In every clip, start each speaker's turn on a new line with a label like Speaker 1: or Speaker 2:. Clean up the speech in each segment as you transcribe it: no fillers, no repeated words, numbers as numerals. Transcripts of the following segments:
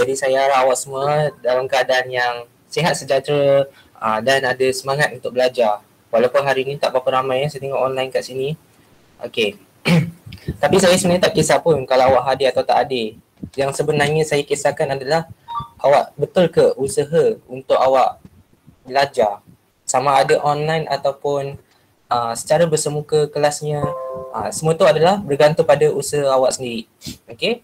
Speaker 1: Jadi saya harap awak semua dalam keadaan yang sihat sejahtera dan ada semangat untuk belajar. Walaupun hari ini tak berapa ramai saya tengok online kat sini. Okey. Tapi saya sebenarnya tak kisah pun kalau awak hadir atau tak hadir. Yang sebenarnya saya kisahkan adalah awak betul ke usaha untuk awak belajar, sama ada online ataupun secara bersemuka kelasnya. Semua tu adalah bergantung pada usaha awak sendiri. Okey.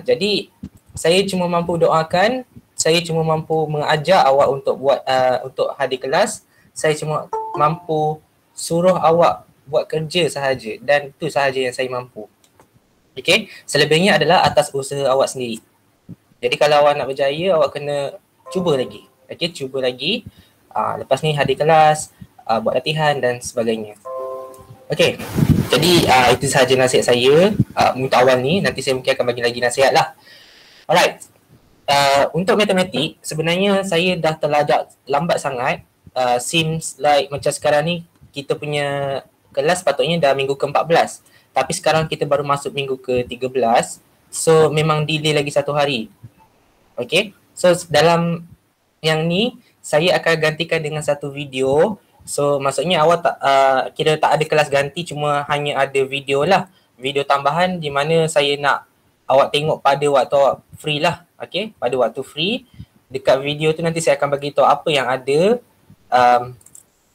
Speaker 1: Jadi saya cuma mampu doakan, saya cuma mampu mengajak awak untuk buat untuk hadir kelas. Saya cuma mampu suruh awak buat kerja sahaja, dan itu sahaja yang saya mampu. Okey, selebihnya adalah atas usaha awak sendiri. Jadi kalau awak nak berjaya, awak kena cuba lagi. Okey, cuba lagi. Lepas ni hadir kelas, buat latihan dan sebagainya. Okey, jadi itu sahaja nasihat saya untuk awal ni. Nanti saya mungkin akan bagi lagi nasihat lah. Alright, untuk matematik sebenarnya saya dah terlajak lambat sangat. Seems like macam sekarang ni kita punya kelas patutnya dah minggu ke-14. Tapi sekarang kita baru masuk minggu ke-13. So memang delay lagi 1 hari. Okay, so dalam yang ni saya akan gantikan dengan satu video. So maksudnya awak tak kira tak ada kelas ganti, cuma hanya ada video lah, video tambahan di mana saya nak awak tengok pada waktu awak free lah. Okay, pada waktu free dekat video tu nanti saya akan bagi tahu apa yang ada.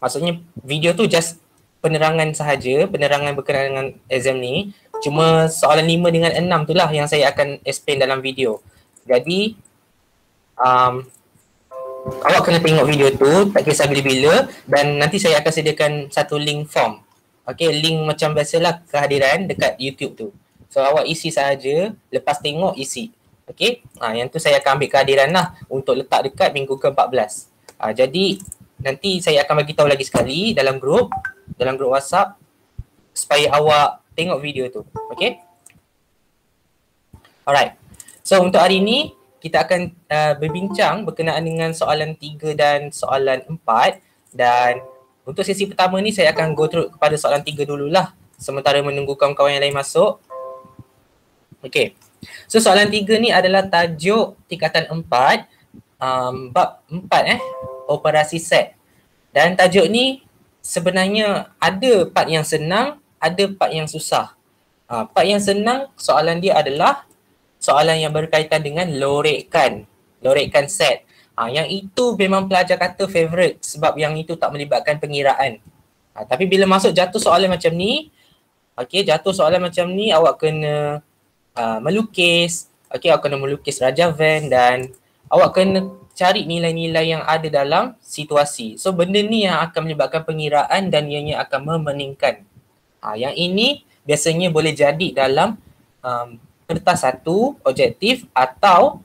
Speaker 1: Maksudnya video tu just penerangan sahaja, penerangan berkenaan dengan exam ni. Cuma soalan 5 dengan 6 tu lah yang saya akan explain dalam video. Jadi awak kena tengok video tu, tak kisah bila-bila, dan nanti saya akan sediakan satu link form. Okay, link macam biasalah kehadiran dekat YouTube tu. So awak isi sahaja, lepas tengok isi. Okay, yang tu saya akan ambil kehadiran lah untuk letak dekat minggu ke-14. Jadi nanti saya akan bagi tahu lagi sekali dalam grup WhatsApp supaya awak tengok video tu. Okay. Alright. So untuk hari ni kita akan berbincang berkenaan dengan soalan 3 dan soalan 4, dan untuk sesi pertama ni saya akan go through kepada soalan 3 dululah sementara menunggu kawan-kawan yang lain masuk. Okay. So soalan 3 ni adalah tajuk tingkatan 4, bab 4 operasi set. Dan tajuk ni sebenarnya ada part yang senang, ada part yang susah. Part yang senang soalan dia adalah soalan yang berkaitan dengan lorekkan set. Yang itu memang pelajar kata favourite sebab yang itu tak melibatkan pengiraan. Tapi bila masuk jatuh soalan macam ni, jatuh soalan macam ni awak kena melukis, awak kena melukis Raja Van dan awak kena cari nilai-nilai yang ada dalam situasi. So benda ni yang akan menyebabkan pengiraan dan ianya akan memeningkan. Yang ini biasanya boleh jadi dalam kertas 1 objektif atau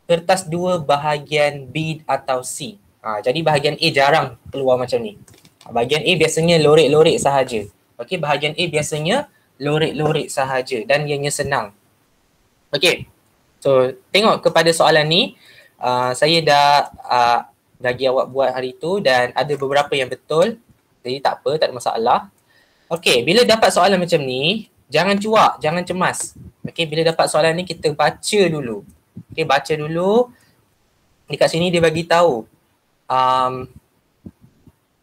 Speaker 1: kertas 2 bahagian B atau C. Jadi bahagian A jarang keluar macam ni. Bahagian A biasanya lorek-lorek sahaja. Okey, bahagian A biasanya lorek-lorek sahaja dan ianya senang. Okey. So tengok kepada soalan ni, saya dah bagi awak buat hari tu dan ada beberapa yang betul. Jadi tak apa, tak ada masalah. Okey, bila dapat soalan macam ni, jangan cuak, jangan cemas. Okey, bila dapat soalan ni kita baca dulu. Okey, baca dulu. Dekat sini dia bagi tahu.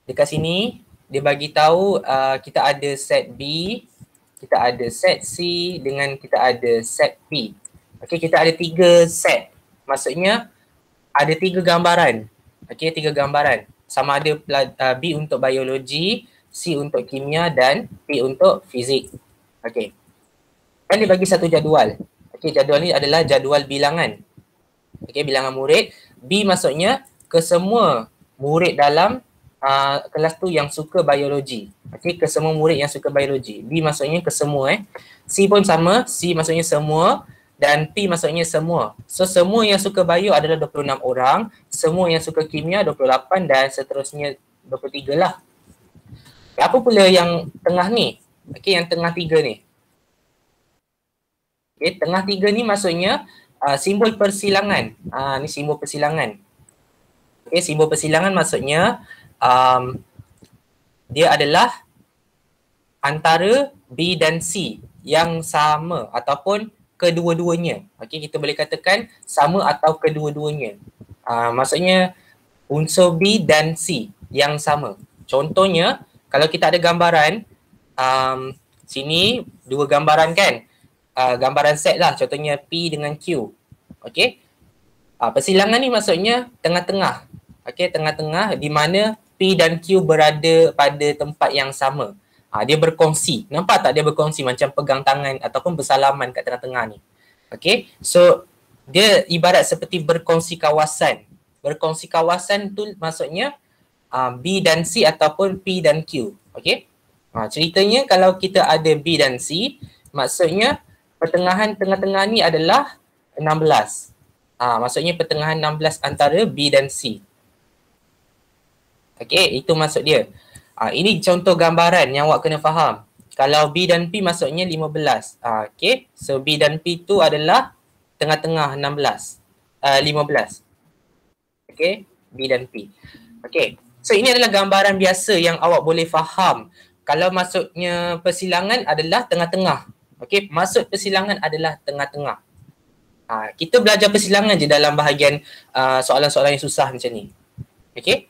Speaker 1: Dekat sini dia bagi tahu kita ada set B, kita ada set C dengan kita ada set P. Okey, kita ada 3 set. Maksudnya ada 3 gambaran. Okey, 3 gambaran. Sama ada B untuk biologi, C untuk kimia dan P untuk fizik. Okey. Kan dia bagi satu jadual. Okey, jadual ni adalah jadual bilangan. Okey, bilangan murid. B maksudnya ke semua murid dalam kelas tu yang suka biologi. Okey, ke semua murid yang suka biologi. B maksudnya ke semua C pun sama, C maksudnya semua dan P maksudnya semua. So semua yang suka bio adalah 26 orang, semua yang suka kimia 28 dan seterusnya 23 lah. Apa pula yang tengah ni? Okey, yang tengah 3 ni. Okey, tengah 3 ni maksudnya simbol persilangan. Ni simbol persilangan. Okey, simbol persilangan maksudnya dia adalah antara B dan C yang sama ataupun kedua-duanya. Okey, kita boleh katakan sama atau kedua-duanya. Maksudnya unsur B dan C yang sama. Contohnya, kalau kita ada gambaran, sini dua gambaran kan, gambaran set lah, contohnya P dengan Q. Okey, persilangan ni maksudnya tengah-tengah. Okey, tengah-tengah di mana P dan Q berada pada tempat yang sama. Dia berkongsi. Nampak tak dia berkongsi macam pegang tangan ataupun bersalaman kat tengah-tengah ni. Okay, so dia ibarat seperti berkongsi kawasan. Berkongsi kawasan tu maksudnya B dan C ataupun P dan Q. Okay, ceritanya kalau kita ada B dan C, maksudnya pertengahan tengah-tengah ni adalah 16. Maksudnya pertengahan 16 antara B dan C. Okay, itu maksud dia. Ini contoh gambaran yang awak kena faham. Kalau B dan P maksudnya 15. Okay, so B dan P tu adalah tengah-tengah 16. 15. Okay, B dan P. Okay, so ini adalah gambaran biasa yang awak boleh faham. Kalau maksudnya persilangan adalah tengah-tengah. Okay, maksud persilangan adalah tengah-tengah. Kita belajar persilangan je dalam bahagian soalan-soalan yang susah macam ni. Okay,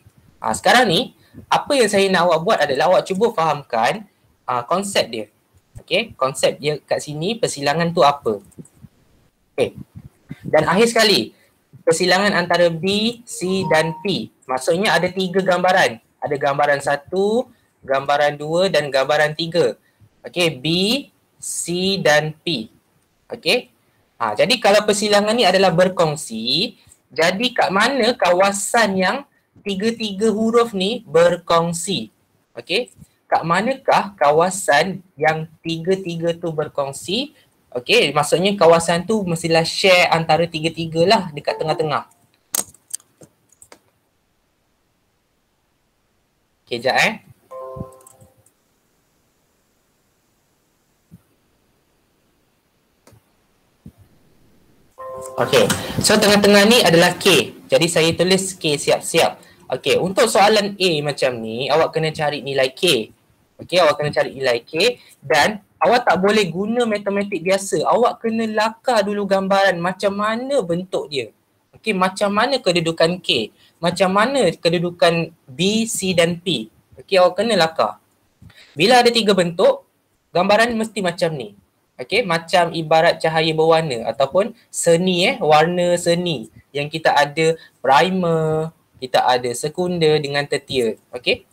Speaker 1: sekarang ni apa yang saya nak awak buat adalah awak cuba fahamkan konsep dia. Okay, konsep dia kat sini persilangan tu apa. Okay, dan akhir sekali persilangan antara B, C dan P. Maksudnya ada 3 gambaran. Ada gambaran 1, gambaran 2 dan gambaran 3. Okay, B, C dan P. Okay, jadi kalau persilangan ni adalah berkongsi, jadi kat mana kawasan yang tiga-tiga huruf ni berkongsi? Okey, kat manakah kawasan yang tiga-tiga tu berkongsi? Okey, maksudnya kawasan tu mestilah share antara tiga-tiga lah dekat tengah-tengah. Okey, sekejap Okey, so tengah-tengah ni adalah K. Jadi saya tulis K siap-siap. Okey, untuk soalan A macam ni, awak kena cari nilai K. Okey, awak kena cari nilai K dan awak tak boleh guna matematik biasa. Awak kena lakar dulu gambaran macam mana bentuk dia. Okey, macam mana kedudukan K. Macam mana kedudukan B, C dan P. Okey, awak kena lakar. Bila ada 3 bentuk, gambaran mesti macam ni. Okey, macam ibarat cahaya berwarna ataupun seni warna seni yang kita ada primer, kita ada sekunder dengan tertier. Okey.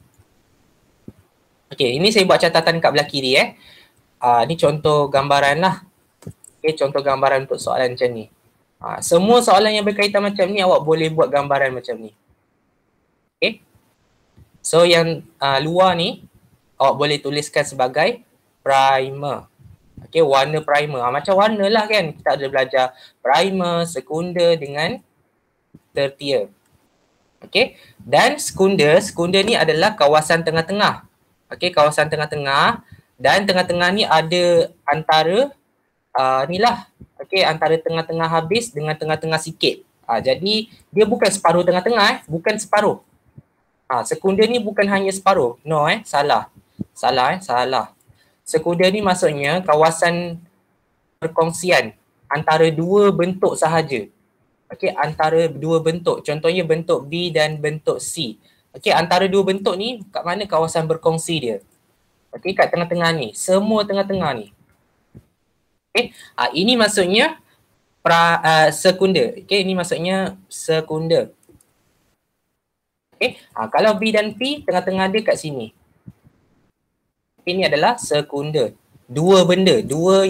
Speaker 1: Okey, ini saya buat catatan kat belah kiri ni contoh gambaran lah. Okey, contoh gambaran untuk soalan macam ni. Semua soalan yang berkaitan macam ni awak boleh buat gambaran macam ni. Okey. So yang luar ni awak boleh tuliskan sebagai primer. Okay, warna primer. Macam warna lah kan. Kita ada belajar primer, sekunder dengan tertier. Okay, dan sekunder ni adalah kawasan tengah-tengah. Okay, kawasan tengah-tengah dan tengah-tengah ni ada antara ni lah. Okay, antara tengah-tengah habis dengan tengah-tengah sikit. Jadi dia bukan separuh tengah-tengah bukan separuh. Sekunder ni bukan hanya separuh. No salah. Salah. Sekunder ni maksudnya kawasan perkongsian antara 2 bentuk sahaja. Okey, antara 2 bentuk. Contohnya bentuk B dan bentuk C. Okey, antara 2 bentuk ni kat mana kawasan berkongsi dia? Okey, kat tengah-tengah ni. Semua tengah-tengah ni. Okey, ini maksudnya sekunder. Okey, ini maksudnya sekunder. Okey, kalau B dan P tengah-tengah dia kat sini. Ini adalah sekunder. 2 benda, 2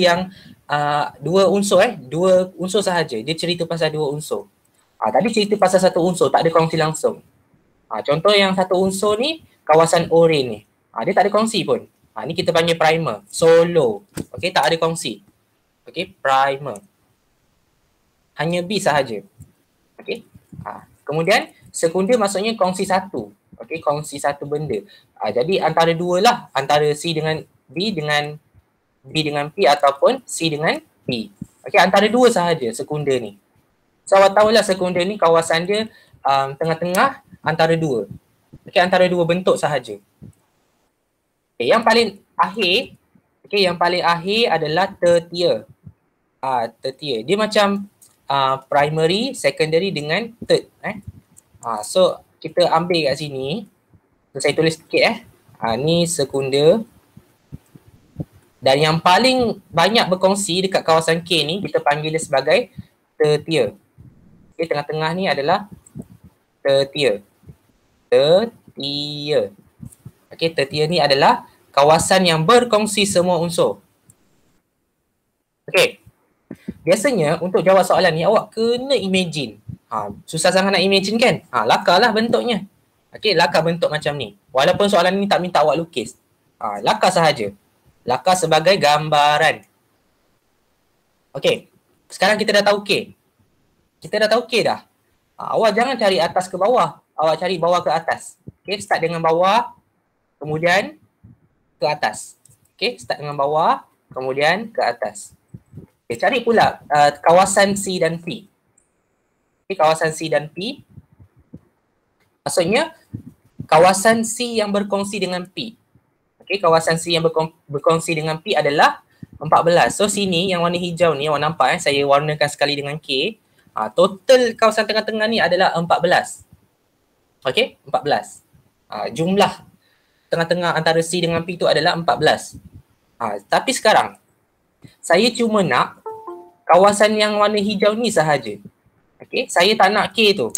Speaker 1: unsur 2 unsur sahaja. Dia cerita pasal 2 unsur. Tadi cerita pasal 1 unsur, tak ada kongsi langsung. Contoh yang 1 unsur ni kawasan oren ni. Dia tak ada kongsi pun. Ni kita panggil primer, solo. Okey, tak ada kongsi. Okey, primer. Hanya B sahaja. Okey. Kemudian sekunder maksudnya kongsi 1. Okey, kongsi 1 benda. Jadi antara 2 lah, antara C dengan B dengan B dengan P ataupun C dengan P. Okey, antara 2 sahaja sekunder ni. So awak tahulah sekunder ni kawasan dia tengah-tengah antara 2. Okey, antara 2 bentuk sahaja. Okey, yang paling akhir adalah tertier. Tertier. Dia macam primary, secondary dengan third. So kita ambil kat sini. So, saya tulis sikit ni sekunder. Dan yang paling banyak berkongsi dekat kawasan K ni kita panggil dia sebagai tertier. Okay, tengah-tengah ni adalah tertier. Tertier. Okay, tertier ni adalah kawasan yang berkongsi semua unsur. Okay. Biasanya untuk jawab soalan ni awak kena imagine. Susah sangat nak imagine kan? Lakar lah bentuknya. Okay, lakar bentuk macam ni. Walaupun soalan ni tak minta awak lukis. Lakar sahaja. Lakar sebagai gambaran. Okay, sekarang kita dah tahu K. Kita dah tahu K dah. Awak jangan cari atas ke bawah. Awak cari bawah ke atas. Okay, start dengan bawah. Kemudian ke atas. Okay, start dengan bawah. Kemudian ke atas. Okay, cari pula kawasan C dan P. Okay, kawasan C dan P. Maksudnya kawasan C yang berkongsi dengan P. Okay, kawasan C yang berkongsi dengan P adalah 14. So sini yang warna hijau ni awak nampak saya warnakan sekali dengan K. Total kawasan tengah-tengah ni adalah 14. Okay, 14. Jumlah tengah-tengah antara C dengan P tu adalah 14. Tapi sekarang saya cuma nak kawasan yang warna hijau ni sahaja. Okay, saya tak nak K tu.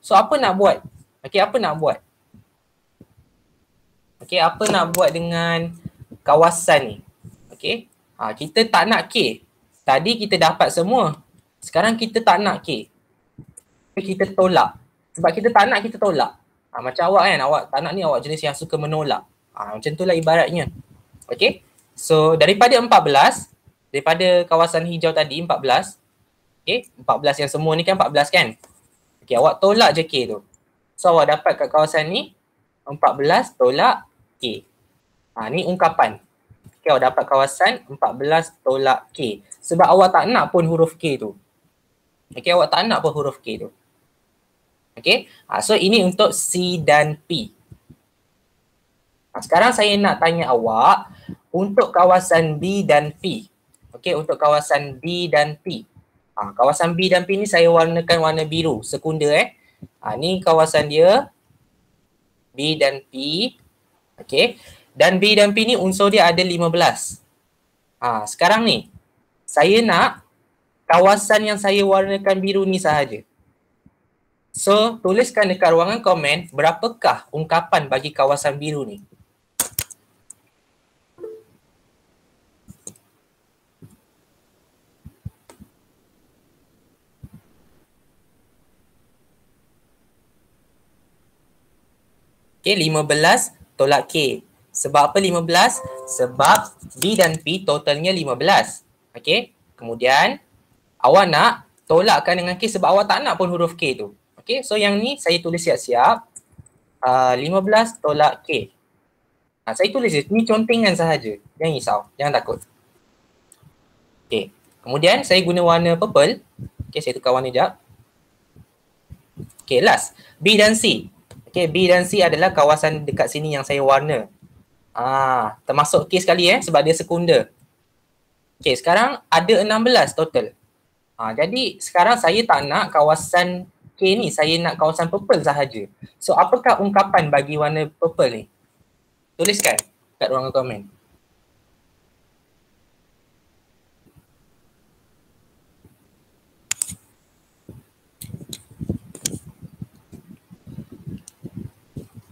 Speaker 1: So apa nak buat? Okay, apa nak buat? Okay, apa nak buat dengan kawasan ni? Okay, kita tak nak K. Tadi kita dapat semua. Sekarang kita tak nak K. Kita tolak. Sebab kita tak nak, kita tolak. Macam awak kan, awak tak nak ni, awak jenis yang suka menolak. Macam itulah ibaratnya. Okay, so daripada 14, daripada kawasan hijau tadi 14. Okay, 14 yang semua ni kan 14 kan? Okay, awak tolak je K tu. So awak dapat kat kawasan ni 14 tolak K. Ni ungkapan. Okay, awak dapat kawasan 14 tolak K. Sebab awak tak nak pun huruf K tu. Okay, awak tak nak pun huruf K tu. Okay, so ini untuk C dan P. Sekarang saya nak tanya awak untuk kawasan B dan P. Okay, untuk kawasan B dan P. Kawasan B dan P ni saya warnakan warna biru, sekunder ni kawasan dia B dan P. Okay, dan B dan P ni unsur dia ada 15. Sekarang ni saya nak kawasan yang saya warnakan biru ni sahaja. So tuliskan dekat ruangan komen berapakah ungkapan bagi kawasan biru ni. Okay, 15 tolak K. Sebab apa 15? Sebab B dan P totalnya 15. Okay, kemudian awak nak tolakkan dengan K sebab awak tak nak pun huruf K tu. Okay, so yang ni saya tulis siap-siap. 15 tolak K. Saya tulis je, ni contengan sahaja. Jangan risau, jangan takut. Okay, kemudian saya guna warna purple. Okay, saya tukar warna sekejap. Okay, last. B dan C. Okay, B dan C adalah kawasan dekat sini yang saya warna. Termasuk K sekali sebab dia sekunder. Okay, sekarang ada 16 total. Jadi sekarang saya tak nak kawasan K ni, saya nak kawasan purple sahaja. So apakah ungkapan bagi warna purple ni? Tuliskan kat ruangan komen.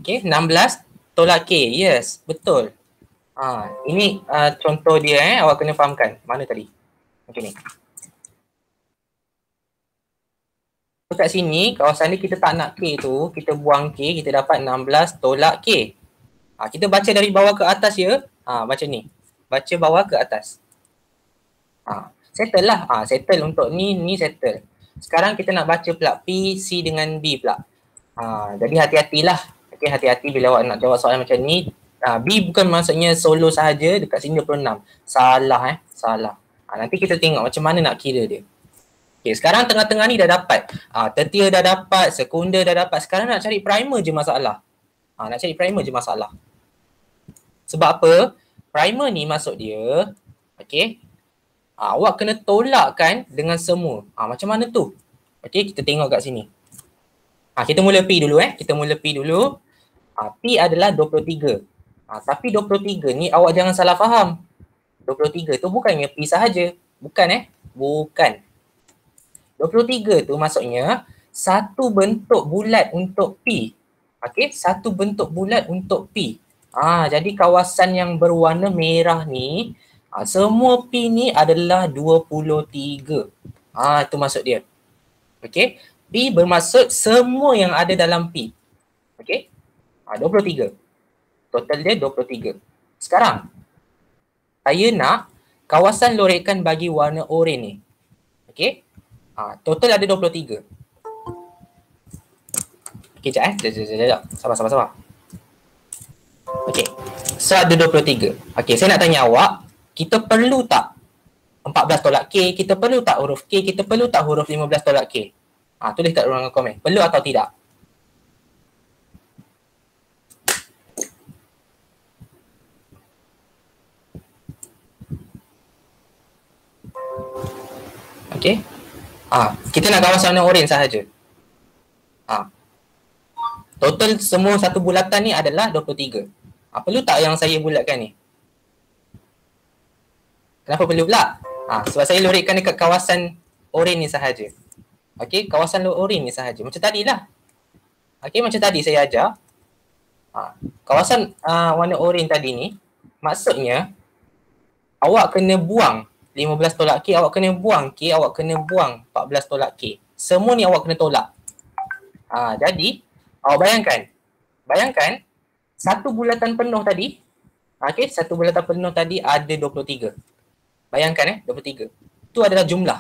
Speaker 1: Okay, 16 tolak K. Yes, betul. Ini contoh dia awak kena fahamkan. Mana tadi? Macam ni. Kat sini, kawasan ni kita tak nak K tu, kita buang K, kita dapat 16 tolak K. Kita baca dari bawah ke atas ya. Macam ni. Baca bawah ke atas. Settle lah. Settle untuk ni settle. Sekarang kita nak baca pula P, C dengan B pula. Jadi hati-hatilah. Okay, hati-hati bila awak nak jawab soalan macam ni. B bukan maksudnya solo sahaja, dekat sini 26. Salah salah. Nanti kita tengok macam mana nak kira dia. Okay, sekarang tengah-tengah ni dah dapat. Tertier dah dapat, sekunder dah dapat. Sekarang nak cari primer je masalah. Nak cari primer je masalah. Sebab apa? Primer ni maksud dia, okay, Awak kena tolakkan dengan semua. Macam mana tu? Okey, kita tengok kat sini. Kita mula P dulu Kita mula P dulu. P adalah 23. Tapi 23 ni awak jangan salah faham. 23 tu bukannya P sahaja. Bukan Bukan. 23 tu maksudnya satu bentuk bulat untuk P. Okey, satu bentuk bulat untuk P. Jadi kawasan yang berwarna merah ni, semua P ni adalah 23. Itu maksud dia. Okey, P bermaksud semua yang ada dalam P. Okey, 23. Total dia 23. Sekarang, saya nak kawasan lorekan bagi warna oranye ni. Okey, total ada 23. Okey, sekejap. Sabar. Okey, so ada 23. Okey, saya nak tanya awak, kita perlu tak 14 tolak K? Kita perlu tak huruf K? Kita perlu tak huruf 15 tolak K? Tulis kat ruangan komen. Perlu atau tidak? Okey. Kita nak kawasan warna oranye sahaja. Total semua satu bulatan ni adalah 23. Perlu tak yang saya bulatkan ni? Kenapa perlu pula? Sebab saya lorekkan dekat kawasan oranye ni sahaja. Okey, kawasan oranye ni sahaja. Macam tadilah. Okey, macam tadi saya ajar. Kawasan warna oranye tadi ni, maksudnya awak kena buang 15 tolak K, awak kena buang K, awak kena buang 14 tolak K. Semua ni awak kena tolak. Jadi, awak bayangkan satu bulatan penuh tadi, satu bulatan penuh tadi ada 23. Bayangkan 23. Itu adalah jumlah.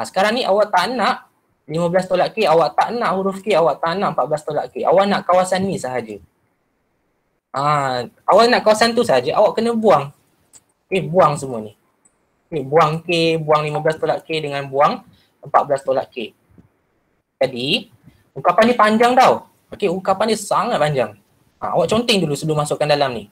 Speaker 1: Sekarang ni awak tak nak 15 tolak K, awak tak nak huruf K, awak tak nak 14 tolak K. Awak nak kawasan ni sahaja. Awak nak kawasan tu sahaja, awak kena buang. Buang semua ni. Buang K, buang 15 tolak K dengan buang 14 tolak K. Jadi, ungkapan ni panjang tau. Ungkapan ni sangat panjang. Awak conteng dulu sebelum masukkan dalam ni.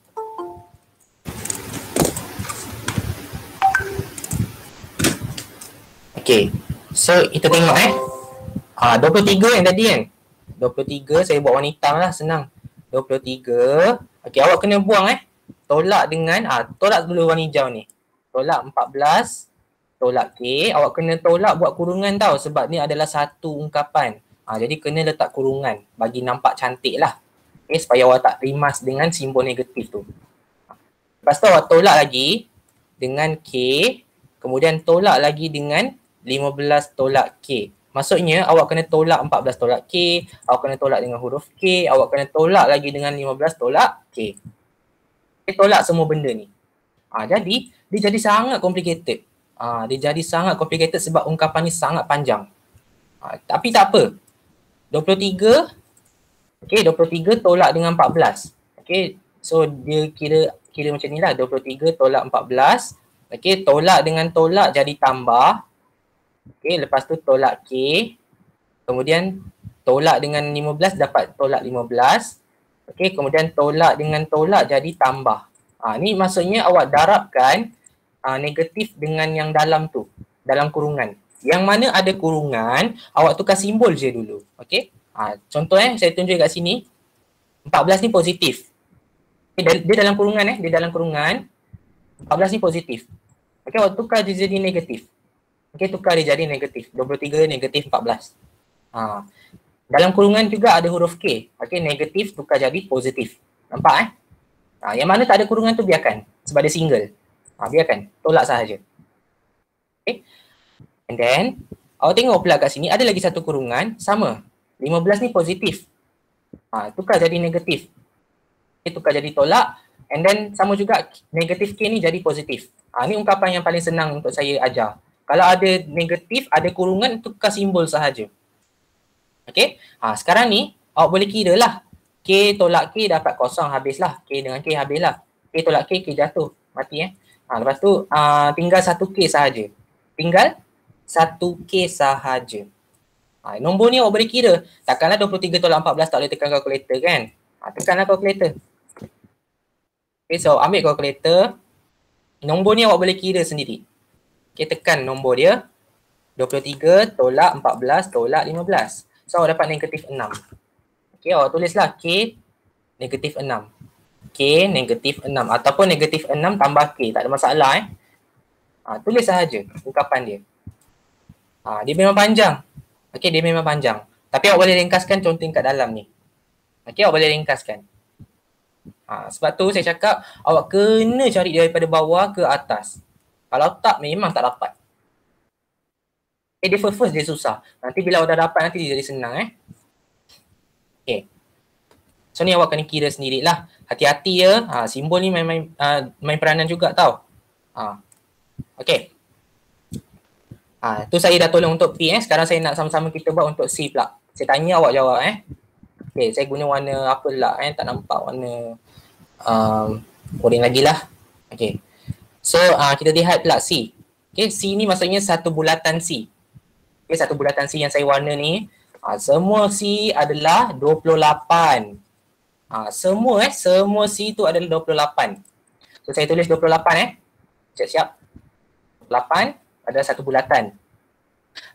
Speaker 1: So kita tengok 23 yang tadi 23 saya buat warna hitam lah, senang. 23. Awak kena buang tolak dengan, tolak dulu warna hijau ni. Tolak 14, tolak K. Awak kena tolak buat kurungan tau, sebab ni adalah satu ungkapan. Jadi kena letak kurungan bagi nampak cantik lah. Supaya awak tak rimas dengan simbol negatif tu. Lepas tu awak tolak lagi dengan K, kemudian tolak lagi dengan 15 tolak K. Maksudnya awak kena tolak 14 tolak K, awak kena tolak dengan huruf K, awak kena tolak lagi dengan 15 tolak K. Tolak semua benda ni. Jadi dia jadi sangat complicated. Dia jadi sangat complicated sebab ungkapan ni sangat panjang. Tapi tak apa. 23, 23 tolak dengan 14. So dia kira macam ni lah. 23 tolak 14. Tolak dengan tolak jadi tambah. Lepas tu tolak K. Kemudian tolak dengan 15 dapat tolak 15. Kemudian tolak dengan tolak jadi tambah. Ni maksudnya awak darabkan negatif dengan yang dalam tu, dalam kurungan. Yang mana ada kurungan, awak tukar simbol je dulu. Contoh saya tunjuk kat sini. 14 ni positif. Dia dalam kurungan dia dalam kurungan. 14 ni positif. Awak tukar dia jadi negatif. Tukar dia jadi negatif. 23 negatif 14. Dalam kurungan juga ada huruf K. Negatif tukar jadi positif. Nampak yang mana tak ada kurungan tu biarkan. Sebab dia single. Biarkan. Tolak sahaja. And then, awak tengok pula kat sini ada lagi satu kurungan. Sama. 15 ni positif. Tukar jadi negatif. Tukar jadi tolak. And then sama juga negatif K ni jadi positif. Ni ungkapan yang paling senang untuk saya ajar. Kalau ada negatif, ada kurungan, tukar simbol sahaja. Sekarang ni awak boleh kira lah. K tolak K dapat kosong, habislah. K dengan K habislah. K tolak K, K jatuh. Mati lepas tu tinggal satu K sahaja. Tinggal satu K sahaja. Nombor ni awak boleh kira. Takkanlah 23 tolak 14 tak boleh tekan kalkulator kan? Tekanlah kalkulator. So ambil kalkulator. Nombor ni awak boleh kira sendiri. Okay, tekan nombor dia 23 tolak 14 tolak 15. So awak dapat negatif 6. Okay, awak tulislah K negatif 6. K negatif 6 ataupun negatif 6 tambah K. Tak ada masalah tulis sahaja ungkapan dia. Dia memang panjang. Okay, dia memang panjang. Tapi awak boleh ringkaskan contoh kat dalam ni. Okay, awak boleh ringkaskan. Sebab tu saya cakap awak kena cari daripada bawah ke atas. Kalau tak, memang tak dapat. Dia first dia susah. Nanti bila awak dah dapat, nanti dia jadi senang Okay. So ni awak kena kira sendirilah. Hati-hati ya. Simbol ni main peranan juga tau. Okay. Tu saya dah tolong untuk P Sekarang saya nak sama-sama kita buat untuk C pula. Saya tanya awak jawab Okay, saya guna warna apa pula tak nampak warna kuning lagi lah. Okay. So kita lihat pula C. Okay, C ni maksudnya satu bulatan C. Okay, satu bulatan C yang saya warna ni. Semua C adalah 28. Semua C tu adalah 28. So saya tulis 28 Siap-siap. 8 ada satu bulatan.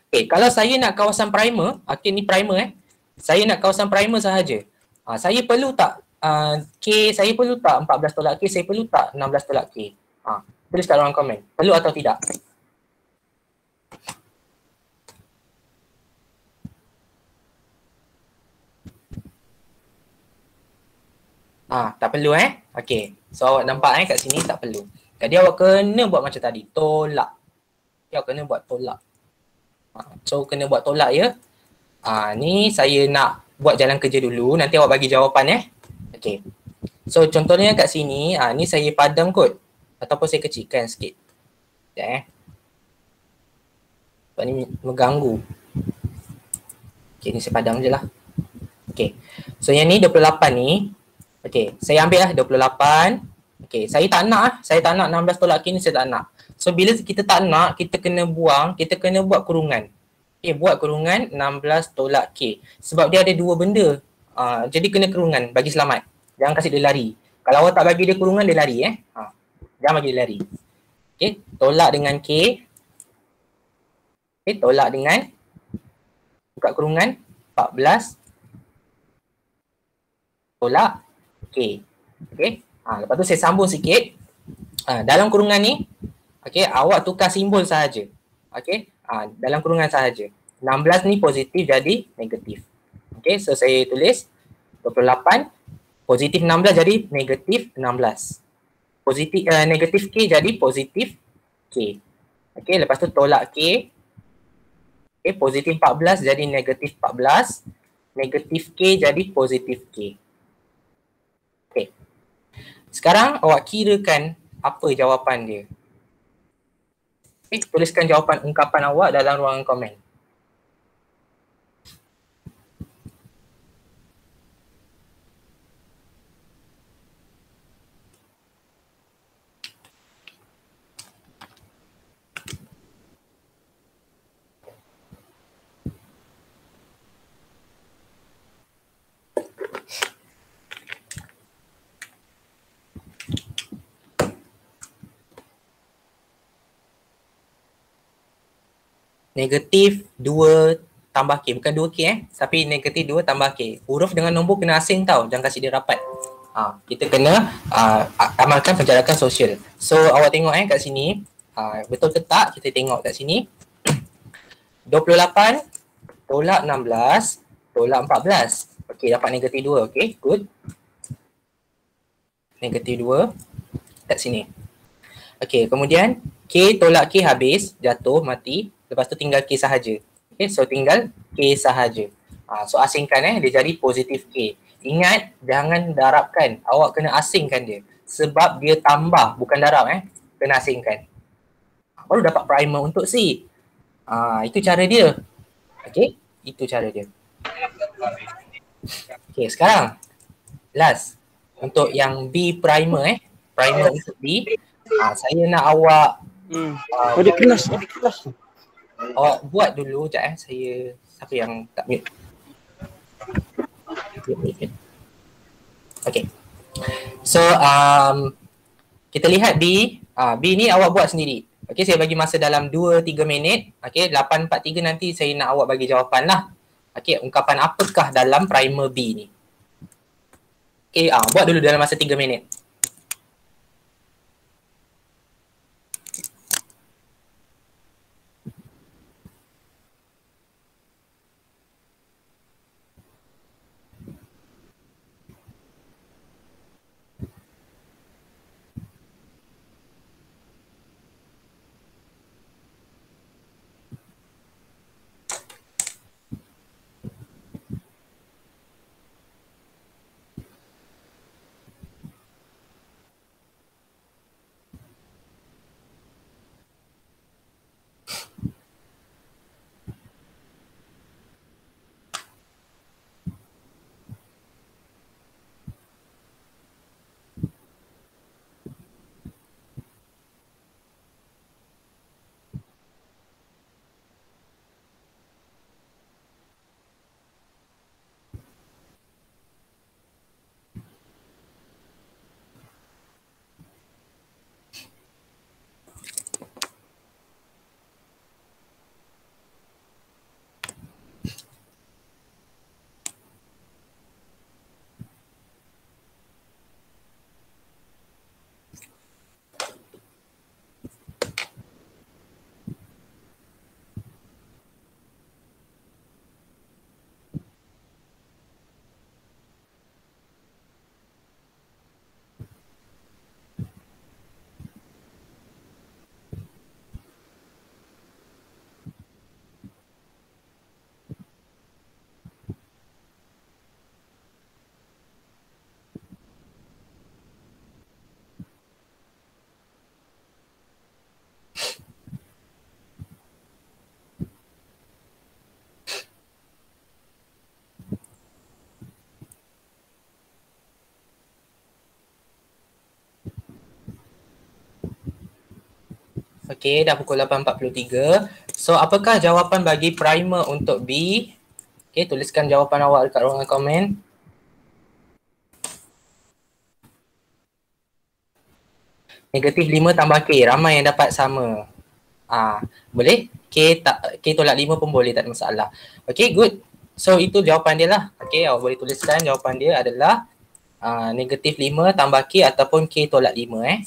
Speaker 1: Okay, kalau saya nak kawasan primer, okay ni primer saya nak kawasan primer sahaja. Saya perlu tak K, saya perlu tak 14 tolak K, saya perlu tak 16 tolak K? Tulis kat ruang komen. Perlu atau tidak? Tak perlu Okay. So awak nampak kat sini tak perlu. Jadi awak kena buat macam tadi. Tolak. Awak kena buat tolak. So kena buat tolak ya. Ni saya nak buat jalan kerja dulu. Nanti awak bagi jawapan Okay. So contohnya kat sini. Ni saya padam kot. Ataupun saya kecilkan sikit. Sebab ni mengganggu. Okay, ni saya padam je lah. Okay. So yang ni 28 ni. Okay, saya ambil 28. Okay, saya tak nak 16 tolak K ni saya tak nak. So bila kita tak nak, kita kena buang, kita kena buat kurungan. Okay, buat kurungan 16 tolak K. Sebab dia ada dua benda. Jadi kena kurungan bagi selamat. Jangan kasih dia lari. Kalau awak tak bagi dia kurungan, dia lari jangan bagi dia lari. Okay, tolak dengan K. Okay, tolak dengan buka kurungan 14 tolak K. Okay. Lepas tu saya sambung sikit. Dalam kurungan ni, okay, awak tukar simbol sahaja. Okay. Dalam kurungan sahaja. 16 ni positif jadi negatif. Okay. So saya tulis 28. Positif 16 jadi negatif 16. Positif, negatif K jadi positif K. Okay. Lepas tu tolak K. Okay. Positif 14 jadi negatif 14. Negatif K jadi positif K. Okay. Sekarang awak kirakan apa jawapan dia. Okay, tuliskan jawapan ungkapan awak dalam ruangan komen. Negatif 2 tambah K. Bukan 2K tapi negatif 2 tambah K. Huruf dengan nombor kena asing tau. Jangan kasih dia rapat. Kita kena amalkan penjarakan sosial. So awak tengok kat sini. Betul ke tak? Kita tengok kat sini. 28 tolak 16 tolak 14. Okey, dapat negatif 2. Okey, good. Negatif 2 kat sini. Okey, kemudian K tolak K habis, jatuh, mati. Lepas tu tinggal K sahaja. Okay, so tinggal K sahaja. So asingkan dia jadi positif K. Ingat, jangan darabkan. Awak kena asingkan dia. Sebab dia tambah, bukan darab Kena asingkan. Baru dapat primer untuk C. Itu cara dia. Okay, itu cara dia. Okay, sekarang last. Untuk yang B primer primer untuk B. Saya nak awak
Speaker 2: ada kelas.
Speaker 1: Awak buat dulu sekejap saya, siapa yang tak mute? Okay. So kita lihat B. B ni awak buat sendiri. Okey, saya bagi masa dalam 2-3 minit. Okey, 8:43 nanti saya nak awak bagi jawapan lah. Okey, ungkapan apakah dalam primer B ni? Okey, buat dulu dalam masa 3 minit. Okey, dah pukul 8.43. So, apakah jawapan bagi primer untuk B? Okey, tuliskan jawapan awak dekat ruangan komen. Negatif 5 tambah K, ramai yang dapat sama. Boleh? K tolak 5 pun boleh, tak ada masalah. Okey, good. So, itu jawapan dia lah. Okey, awak boleh tuliskan jawapan dia adalah negatif 5 tambah K ataupun K tolak 5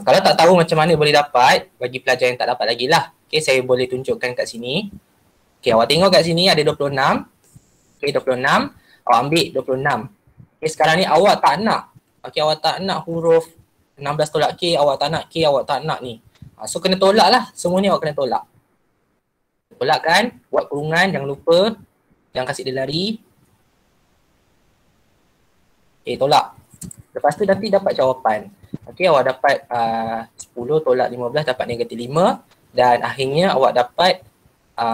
Speaker 1: kalau tak tahu macam mana boleh dapat, bagi pelajar yang tak dapat lagi lah. Okay, saya boleh tunjukkan kat sini. Okay, awak tengok kat sini ada 26. Okay, 26. Awak ambil 26. Okay, sekarang ni awak tak nak. Okay, awak tak nak huruf 16 tolak K, awak tak nak K, awak tak nak ni. So, kena tolak lah. Semua ni awak kena tolak. Tolak kan, buat kurungan, jangan lupa. Jangan kasih dia lari. Okay, tolak. Lepas tu nanti dapat jawapan. Okey, awak dapat 10 tolak 15 dapat negatif 5 dan akhirnya awak dapat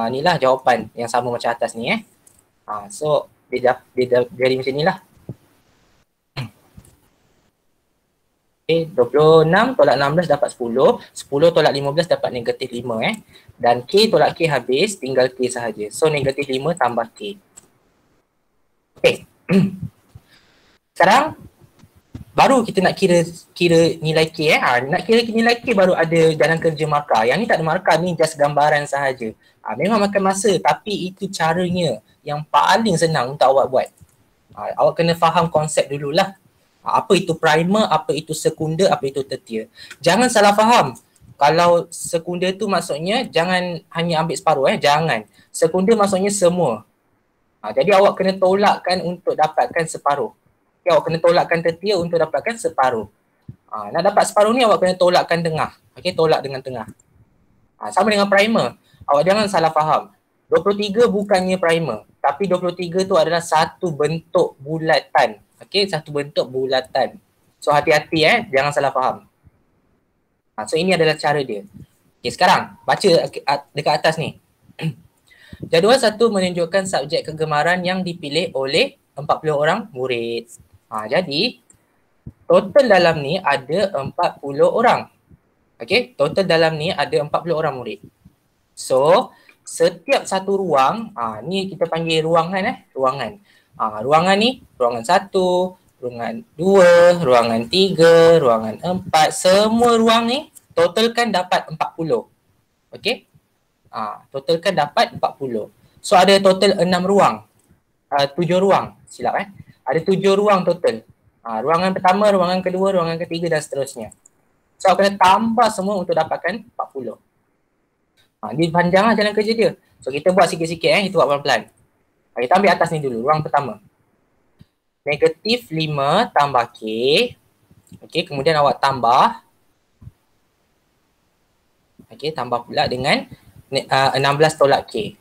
Speaker 1: inilah jawapan yang sama macam atas ni So dia jadi macam inilah. Okey, 26 tolak 16 dapat 10, 10 tolak 15 dapat negatif 5 dan K tolak K habis, tinggal K sahaja. So negatif 5 tambah K. Okey. Sekarang baru kita nak kira nilai K nak kira nilai K baru ada jalan kerja markah. Yang ni tak ada markah, ni just gambaran sahaja. Memang makan masa tapi itu caranya yang paling senang untuk awak buat. Awak kena faham konsep dululah. Apa itu primer, apa itu sekunder, apa itu tertier. Jangan salah faham. Kalau sekunder tu maksudnya jangan hanya ambil separuh jangan. Sekunder maksudnya semua. Jadi awak kena tolakkan untuk dapatkan separuh. Awak kena tolakkan tertier untuk dapatkan separuh. Nak dapat separuh ni awak kena tolakkan tengah. Okey, tolak dengan tengah. Sama dengan primer. Awak jangan salah faham. 23 bukannya primer. Tapi 23 tu adalah satu bentuk bulatan. Okey, satu bentuk bulatan. So hati-hati jangan salah faham. So ini adalah cara dia. Okey, sekarang baca dekat atas ni. Jadual 1 menunjukkan subjek kegemaran yang dipilih oleh 40 orang murid. Jadi total dalam ni ada 40 orang. Okey, total dalam ni ada 40 orang murid. So, setiap satu ruang, ni kita panggil ruangan ruangan. Ruangan ni, ruangan 1, ruangan 2, ruangan 3, ruangan 4, semua ruang ni totalkan dapat 40. Okey? Totalkan dapat 40. So ada total 6 ruang. 7 ruang, silap Ada 7 ruang total. Ruangan pertama, ruangan kedua, ruangan ketiga dan seterusnya. So kena tambah semua untuk dapatkan 40. Dia panjang lah jalan kerja dia. So kita buat sikit-sikit kita buat pelan-pelan. Kita ambil atas ni dulu, ruang pertama. Negatif 5 tambah K. Okey, kemudian awak tambah. Okey, tambah pula dengan 16 tolak K.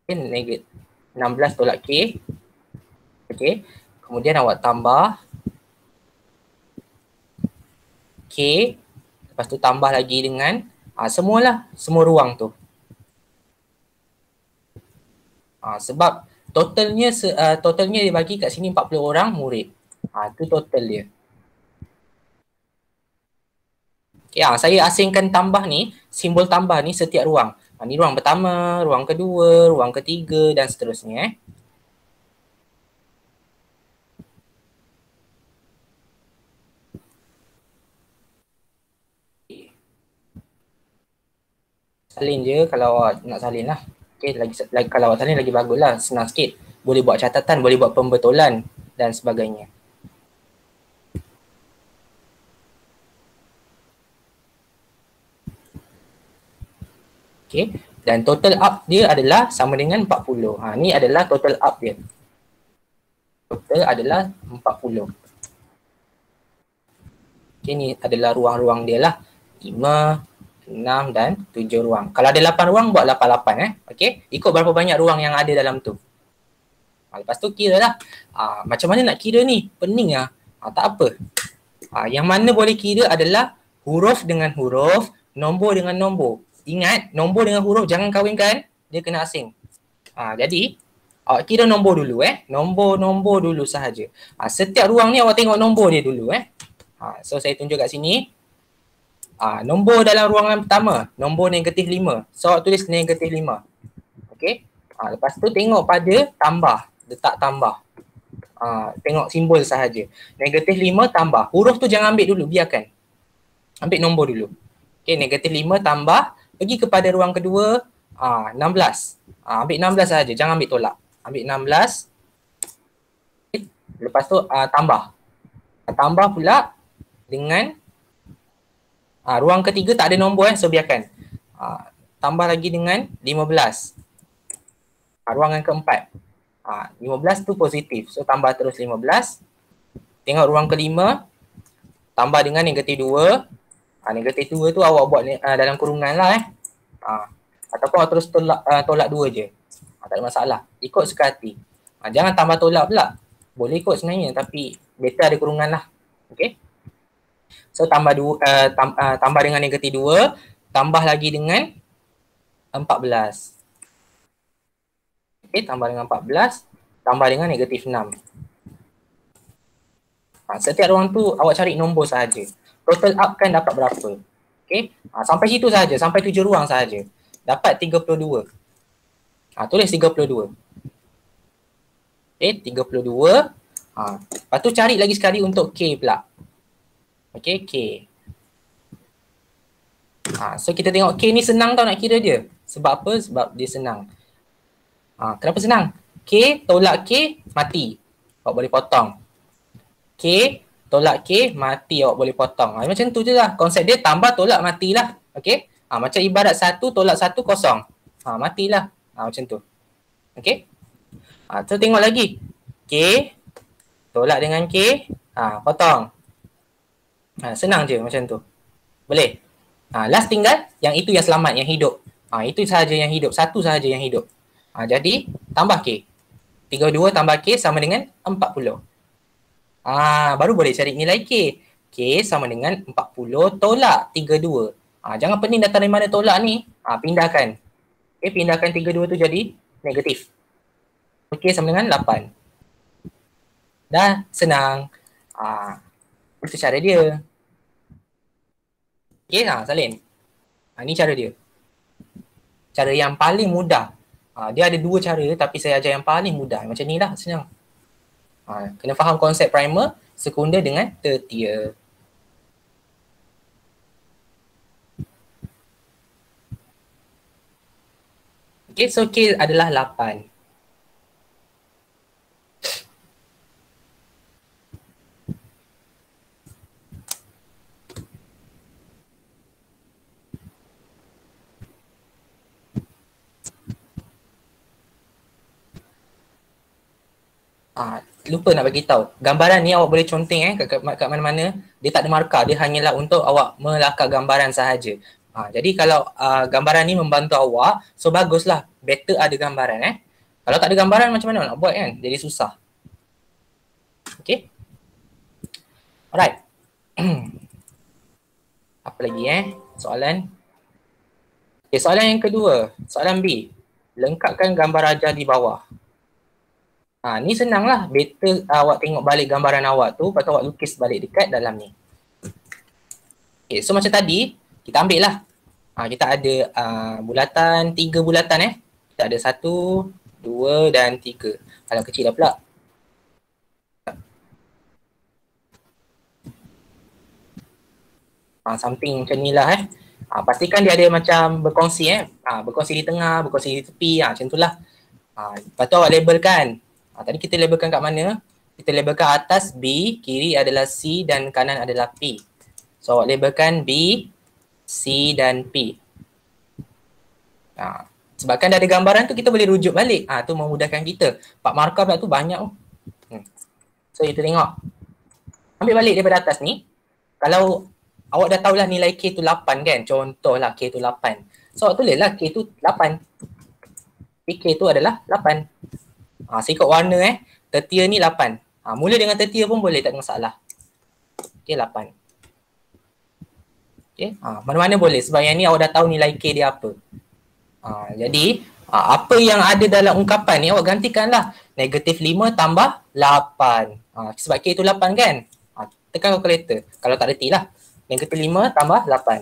Speaker 1: Okay, negatif 16 tolak K. Okey, kemudian awak tambah K. Lepas tu tambah lagi dengan semualah, semua ruang tu. Sebab totalnya dia bagi kat sini 40 orang murid. Tu total dia. Okay, saya asingkan tambah ni, simbol tambah ni setiap ruang. Ni ruang pertama, ruang kedua, ruang ketiga dan seterusnya. Salin je kalau awak nak salin lah. Okay, lagi kalau awak salin lagi bagus lah, senang sikit. Boleh buat catatan, boleh buat pembetulan dan sebagainya. Okay, dan total up dia adalah sama dengan 40. Ni adalah total up dia. Total adalah 40. Okay, ni adalah ruang-ruang dia lah. 5, 6 dan 7 ruang. Kalau ada 8 ruang, buat 88 Okay, ikut berapa banyak ruang yang ada dalam tu. Lepas tu kira lah. Macam mana nak kira ni? Pening lah. Tak apa. Yang mana boleh kira adalah huruf dengan huruf, nombor dengan nombor. Ingat, nombor dengan huruf jangan kawinkan, dia kena asing. Jadi, awak kira nombor dulu Nombor dulu sahaja. Setiap ruang ni awak tengok nombor dia dulu So saya tunjuk kat sini. Nombor dalam ruangan pertama, nombor negatif 5. So awak tulis negatif 5. Okey. Lepas tu tengok pada tambah, letak tambah. Tengok simbol sahaja. Negatif 5 tambah. Huruf tu jangan ambil dulu, biarkan. Ambil nombor dulu. Okey, negatif 5 tambah. Pergi kepada ruang kedua, 16. Ambil 16 sahaja, jangan ambil tolak. Ambil 16. Lepas tu tambah. Tambah pula dengan ruang ketiga tak ada nombor so biarkan. Tambah lagi dengan 15. Ruangan keempat. 15 tu positif. So tambah terus 15. Tengok ruang kelima. Tambah dengan negatif 2. Negatif 2 tu awak buat dalam kurungan lah Ataupun awak terus tolak 2 je. Tak ada masalah. Ikut suka hati. Jangan tambah tolak pula. Boleh ikut sebenarnya tapi better ada kurungan lah. Okay. So tambah dengan negatif 2. Tambah lagi dengan 14. Okay, tambah dengan 14. Tambah dengan negatif 6. Setiap ruang tu awak cari nombor sahaja. Total up kan dapat berapa. Okay. Sampai situ sahaja. Sampai 7 ruang sahaja. Dapat 32. Tulis 32. Okay, 32. Lepas tu cari lagi sekali untuk K pula. Okay, K. So kita tengok K ni senang tau nak kira dia. Sebab apa? Sebab dia senang. Kenapa senang? K tolak K mati. Awak boleh potong. K tolak K mati, awak boleh potong. Macam tu je lah. Konsep dia tambah tolak matilah. Okay. Macam ibarat 1 tolak 1 kosong. Matilah. Macam tu. Okay. So tengok lagi. K tolak dengan K. Potong. Senang je macam tu. Boleh. Last tinggal yang itu yang selamat, yang hidup. Itu sahaja yang hidup. Satu sahaja yang hidup. Jadi tambah K. 32 tambah K sama dengan 40. Baru boleh cari nilai K. K sama dengan 40 tolak 32. Jangan pening datang dari mana tolak ni. Pindahkan. Okay, pindahkan 32 tu jadi negatif. K sama dengan 8. Dah senang. Itu cara dia. Okay, salin. Ni cara dia. Cara yang paling mudah. Dia ada 2 cara tapi saya ajar yang paling mudah. Macam ni lah, senang. Kena faham konsep primer, sekunder dengan tertier. Okay, so K adalah 8. Lupa nak bagi tahu. Gambaran ni awak boleh conteng kat mana-mana. Dia tak ada markah, dia hanyalah untuk awak melakar gambaran sahaja. Jadi kalau gambaran ni membantu awak, so baguslah. Better ada gambaran Kalau tak ada gambaran macam mana nak buat kan? Jadi susah. Okay. Alright. Apa lagi soalan? Okay, soalan yang kedua. Soalan B. Lengkapkan gambar ajar di bawah. Ni senang lah. Better awak tengok balik gambaran awak tu, lepas tu awak lukis balik dekat dalam ni. Okay, so macam tadi, kita ambil lah. Kita ada bulatan, 3 bulatan Kita ada 1, 2 dan 3. Kalau kecil dah pula. Something macam ni lah pastikan dia ada macam berkongsi berkongsi di tengah, berkongsi di tepi, macam tu lah. Lepas tu awak labelkan. Tadi kita labelkan kat mana? Kita labelkan atas B, kiri adalah C dan kanan adalah P. So awak labelkan B, C dan P. Sebabkan dah ada gambaran tu, kita boleh rujuk balik. Tu memudahkan kita. 4 markah pula tu banyak. So kita tengok. Ambil balik daripada atas ni. Kalau awak dah tahulah nilai K tu 8 kan. Contohlah K tu 8. So awak tulislah K tu 8. K tu adalah 8. Saya ikut warna tertia ni 8. Mula dengan tertia pun boleh, tak ada masalah. Okay, 8. Okay, mana-mana boleh sebab yang ni awak dah tahu nilai K dia apa. Jadi, apa yang ada dalam ungkapan ni awak gantikanlah. Negatif 5 tambah 8. Sebab K tu 8 kan? Tekan kalkulator. Kalau tak reti lah. Negatif 5 tambah 8.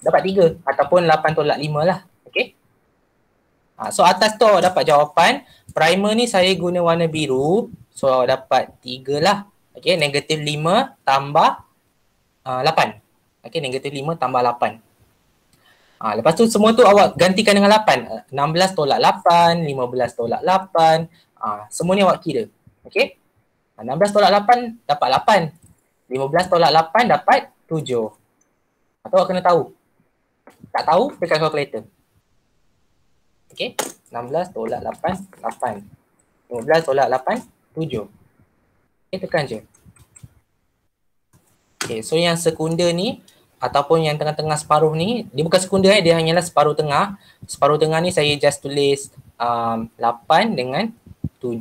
Speaker 1: Dapat 3 ataupun 8 tolak 5 lah. Okay. So atas tu awak dapat jawapan. Primer ni saya guna warna biru. So awak dapat 3 lah. Okay, negatif 5 tambah 8. Okay, negatif 5 tambah 8. Lepas tu semua tu awak gantikan dengan 8. 16 tolak 8, 15 tolak 8. Semua ni awak kira. Okay. 16 tolak 8 dapat 8. 15 tolak 8 dapat 7. Atau awak kena tahu. Tak tahu, tekan kalkulator. Okay, 16 tolak 8, 8. 15 tolak 8, 7. Okay, tekan je. Okay, so yang sekunder ni ataupun yang tengah-tengah separuh ni, dia bukan sekunder dia hanyalah separuh tengah. Separuh tengah ni saya just tulis 8 dengan 7.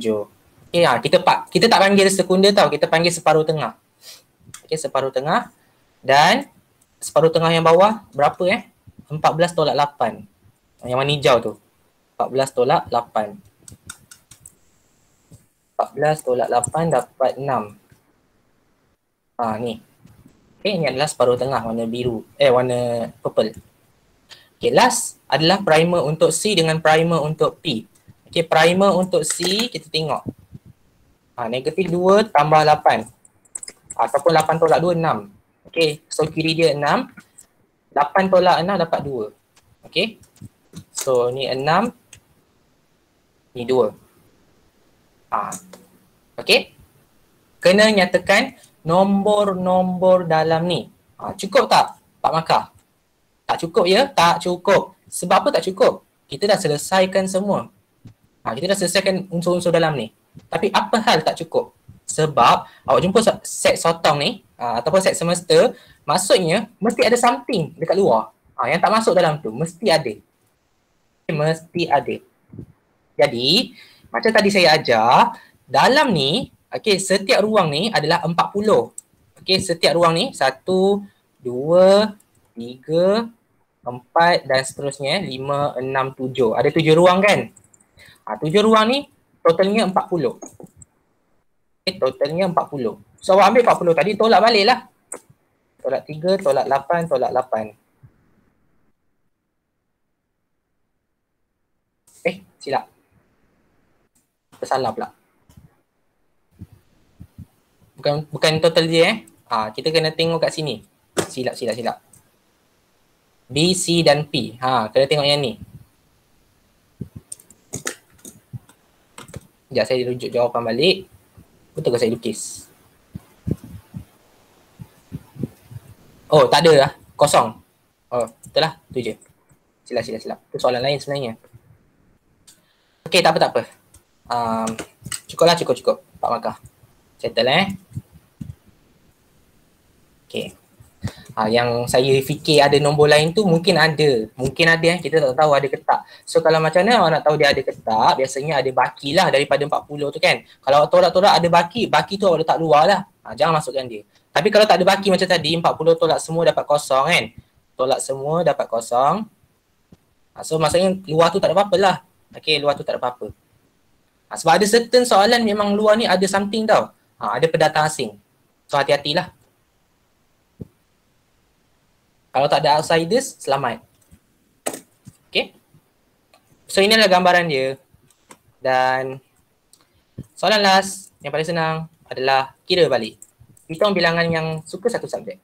Speaker 1: Okay, kita tak panggil sekunder tau, kita panggil separuh tengah. Okay, separuh tengah. Dan separuh tengah yang bawah berapa 14 tolak 8. Yang warna hijau tu. 14 tolak 8. 14 tolak 8 dapat 6. Ni. Okay, ni adalah separuh tengah warna biru. Warna purple. Okay, last adalah primer untuk C dengan primer untuk P. Okay, primer untuk C kita tengok. Negatif 2 tambah 8. Ataupun 8 tolak 2, 6. Okay, so kiri dia 6. 8 tolak 6 dapat 2. Okay. So ni 6. Ni 2. Okay. Kena nyatakan nombor-nombor dalam ni. Cukup tak 4 markah? Tak cukup ya? Tak cukup. Sebab apa tak cukup? Kita dah selesaikan semua. Kita dah selesaikan unsur-unsur dalam ni. Tapi apa hal tak cukup? Sebab awak jumpa set sotong ni ataupun set semester, maksudnya mesti ada something dekat luar. Yang tak masuk dalam tu. Mesti ada. Mesti ada. Jadi, macam tadi saya ajar, dalam ni, okay, setiap ruang ni adalah 40. Okay, setiap ruang ni 1, 2, 3, 4 dan seterusnya 5, 6, 7. Ada 7 ruang kan? 7 ruang ni totalnya 40. Okay, totalnya 40. So awak ambil 40 tadi, tolak balik lah. Tolak 3, tolak 8, tolak 8. Silap. Tersalah pula. Bukan total dia kita kena tengok kat sini. Silap. B, C dan P. Kena tengok yang ni. Sekejap saya rujuk jawapan balik. Betul ke saya lukis? Oh, tak ada lah. Kosong. Oh, betul lah. Tu je. Silap. Itu soalan lain sebenarnya. Okay, tak apa. Cukup. 4 markah. Settle Okay. Yang saya fikir ada nombor lain tu mungkin ada kita tak tahu ada ke tak. So kalau macam mana awak nak tahu dia ada ke tak, biasanya ada baki lah daripada 40 tu kan. Kalau awak tolak-tolak ada baki tu awak letak luar lah, jangan masukkan dia. Tapi kalau tak ada baki macam tadi, 40 tolak semua dapat kosong kan, tolak semua dapat kosong, so maksudnya luar tu tak ada apa-apa lah. Okay, luar tu tak ada apa-apa. Sebab ada certain soalan memang luar ni ada something tau, ada pendatang asing, so hati-hatilah. Kalau tak ada outsiders, selamat. Okay. So inilah gambaran dia. Dan soalan last yang paling senang adalah kira balik. Hitung bilangan yang suka satu subjek.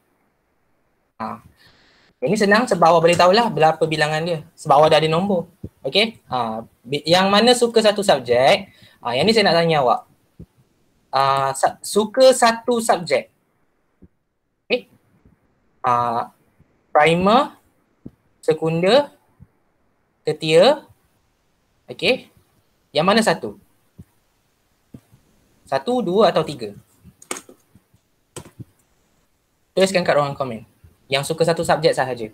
Speaker 1: Ini senang sebab awak boleh tahulah berapa bilangan dia. Sebab awak dah ada nombor. Okay. Yang mana suka satu subjek, yang ni saya nak tanya awak. Suka satu subjek. Okay. Primer, sekunder, tertier, okay. Yang mana satu? 1, 2 atau 3? Tuliskan kat ruangan komen. Yang suka satu subjek sahaja.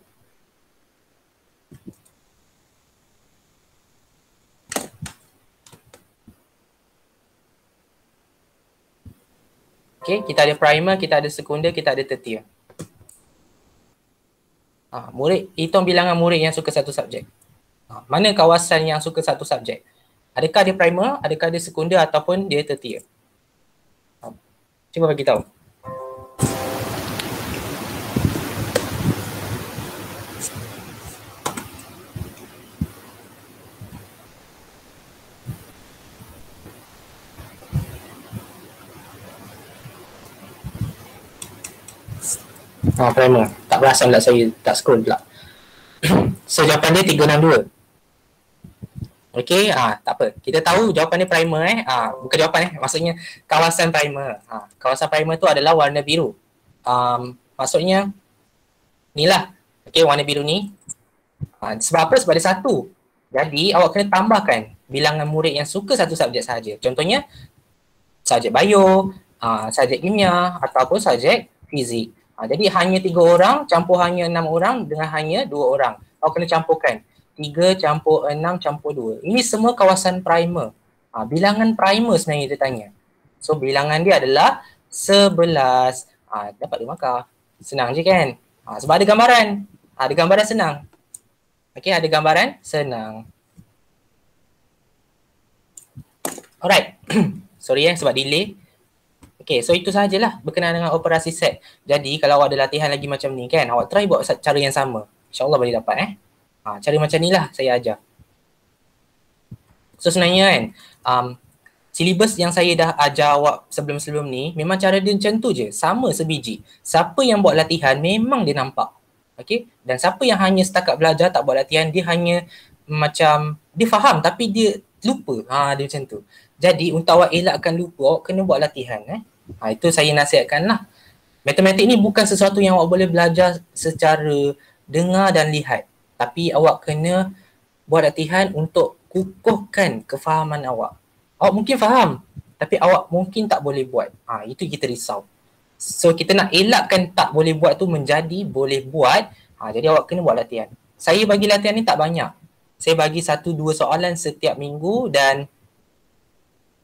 Speaker 1: Okay, kita ada primer, kita ada sekunder, kita ada tertier. Murid, hitung bilangan murid yang suka satu subjek. Mana kawasan yang suka satu subjek? Adakah dia primer, adakah dia sekunder ataupun dia tertier? Cuba bagi tahu. Primer. Tak perasan pula saya tak scroll pula. So jawapan dia 362. Okay, tak apa. Kita tahu jawapan dia primer bukan jawapan maksudnya kawasan primer. Kawasan primer tu adalah warna biru. Maksudnya ni lah. Okay, warna biru ni. Sebab apa? Sebab dia satu. Jadi awak kena tambahkan bilangan murid yang suka satu subjek sahaja. Contohnya subjek bio, subjek kimia ataupun subjek fizik. Jadi hanya 3 orang campur hanya 6 orang dengan hanya 2 orang. Awak kena campurkan. 3 campur 6 campur 2. Ini semua kawasan primer. Bilangan primer sebenarnya dia tanya. So bilangan dia adalah 11. Dapat 2 markah. Senang je kan? Sebab ada gambaran. Ada gambaran senang. Okay, ada gambaran senang. Alright. Sorry sebab delay. Okay, so itu sahajalah berkenaan dengan operasi set. Jadi kalau awak ada latihan lagi macam ni kan, awak try buat cara yang sama. InsyaAllah boleh dapat cara macam ni lah saya ajar. So sebenarnya kan, silibus yang saya dah ajar awak sebelum-sebelum ni, memang cara dia macam tu je, sama sebiji. Siapa yang buat latihan memang dia nampak. Okay, dan siapa yang hanya setakat belajar tak buat latihan, dia hanya macam, dia faham tapi dia lupa. Dia macam tu. Jadi untuk awak elakkan lupa, awak kena buat latihan. Itu saya nasihatkan lah. Matematik ni bukan sesuatu yang awak boleh belajar secara dengar dan lihat. Tapi awak kena buat latihan untuk kukuhkan kefahaman awak. Awak mungkin faham, tapi awak mungkin tak boleh buat. Itu kita risau. So kita nak elakkan tak boleh buat tu menjadi boleh buat. Jadi awak kena buat latihan. Saya bagi latihan ni tak banyak. Saya bagi 1-2 soalan setiap minggu dan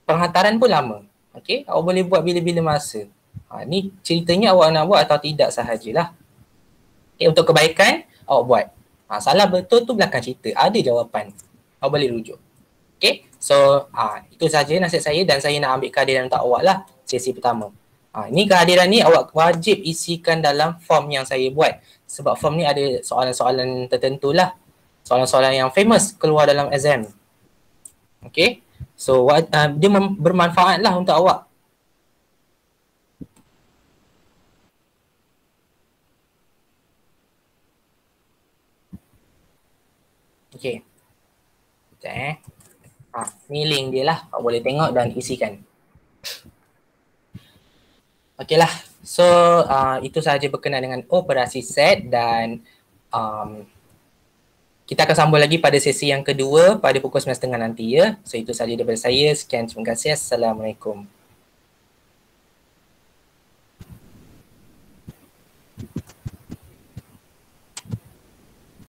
Speaker 1: penghantaran pun lama. Okay, awak boleh buat bila-bila masa. Ni ceritanya awak nak buat atau tidak sahajalah. Okay, untuk kebaikan awak buat. Salah betul tu belakang cerita. Ada jawapan. Awak boleh rujuk. Okay, so itu sahaja nasihat saya dan saya nak ambil kehadiran untuk awak lah sesi pertama. Ni kehadiran ni awak wajib isikan dalam form yang saya buat. Sebab form ni ada soalan-soalan tertentu lah. Soalan-soalan yang famous keluar dalam exam. Okay. So dia bermanfaat lah untuk awak. Okay. Ni link dia lah, awak boleh tengok dan isikan. Okey lah, so itu sahaja berkenaan dengan operasi set dan kita akan sambung lagi pada sesi yang kedua pada pukul 9.30 nanti ya. So itu sahaja daripada saya, sekian, terima kasih, Assalamualaikum.